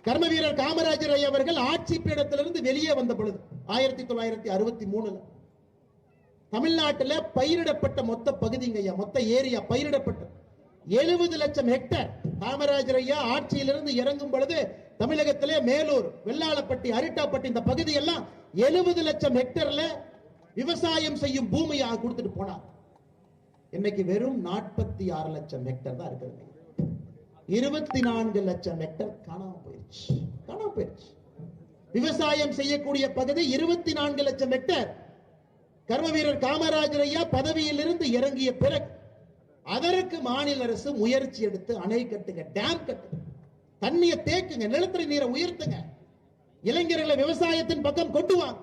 கர்ம வீரர் காமராஜர் ஐயா அவர்கள் ஆட்சி பீடத்திலிருந்து வெளியே வந்த பொழுது 1963 தமிழ்நாட்டில் பயிரிடப்பட்ட மொத்த பகுதிங்க ஐயா, மொத்த ஏரியா பயிரிடப்பட்ட 70 லட்சம் ஹெக்டேர். காமராஜர் ஐயா ஆட்சியிலிருந்து இறங்கும் பொழுது தமிழகத்திலே மேலூர், வெள்ளாளப்பட்டி, அரிட்டாப்பட்டி இந்த பகுதி எல்லாம் 70 லட்சம் ஹெக்டேர்ல விவசாயம் செய்யும் பூமியாக கொடுத்துட்டு போனார். இன்னைக்கு வெறும் 46 லட்சம் ஹெக்டேர் தான் இருக்குது. 24 லட்சம் ஹெக்டேர் காணாம போயிடுச்சு. விவசாயம் செய்யக்கூடிய பகுதி 24 லட்சம் ஹெக்டேர். கர்ம வீரர் காமராஜர் ஐயா பதவியில் இருந்து இறங்கிய பிறகு அதற்கு மாநில அரசு முயற்சி எடுத்து அணை கட்டுங்க, டேம் கட்டுங்க, தண்ணியை தேக்குங்க, நிலத்தடி நீரை உயர்த்துங்க, இளைஞர்களை விவசாயத்தின் பக்கம் கொண்டு வாங்க,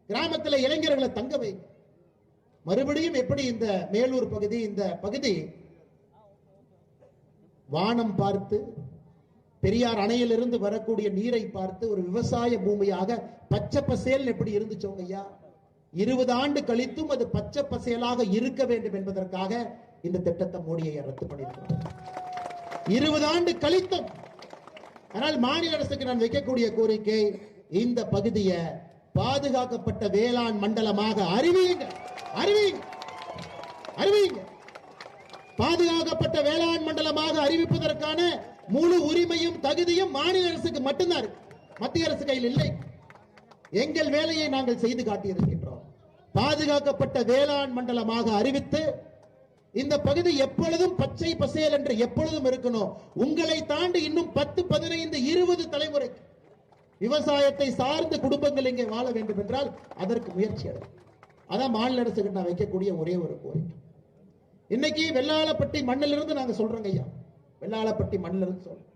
கிராமத்தில் இளைஞர்களை தங்க வைங்க. மறுபடியும் எப்படி இந்த மேலூர் பகுதி, இந்த பகுதி வானம் பார்த்து பெரியார் அணையிலிருந்து வரக்கூடிய நீரை பார்த்து ஒரு விவசாய பூமியாக பச்சை பசேல் எப்படி இருந்துச்சோங்க ஐயா. 20 ஆண்டு கழித்தும் அது பச்சை பசேலாக இருக்க வேண்டும் என்பதற்காக இந்த திட்டத்தை மோடியை ரத்து பண்ணியிருக்கிறார். 20 ஆண்டு கழித்தும். ஆனால் மாநில அரசுக்கு நான் வைக்கக்கூடிய கோரிக்கை, இந்த பகுதியை பாதுகாக்கப்பட்ட வேளாண் மண்டலமாக அறிவியுங்க. பாதுகாக்கப்பட்ட வேளாண் மண்டலமாக அறிவிப்பதற்கான முழு உரிமையும் தகுதியும் மாநில அரசுக்கு மட்டும்தான் இருக்கு, மத்திய அரசு கையில் இல்லை. எங்கள் வேலையை நாங்கள் செய்து காட்டியிருக்கின்றோம். பாதுகாக்கப்பட்ட வேளாண் மண்டலமாக அறிவித்து இந்த பகுதி எப்பொழுதும் பச்சை பசேல் என்று எப்பொழுதும் இருக்கணும். உங்களை தாண்டி இன்னும் 10, 15, 20 தலைமுறைக்கு விவசாயத்தை சார்ந்த குடும்பங்கள் இங்கே வாழ வேண்டும் என்றால் அதற்கு முயற்சி எடுக்கும். அதான் மாநில அரசுக்கு நான் வைக்கக்கூடிய ஒரே ஒரு கோரிக்கை. இன்னைக்கு வெள்ளாளப்பட்டி மண்ணிலிருந்து நாங்க சொல்றோங்க ஐயா, வெள்ளாளப்பட்டி மண்ணிலிருந்து சொல்றோம்.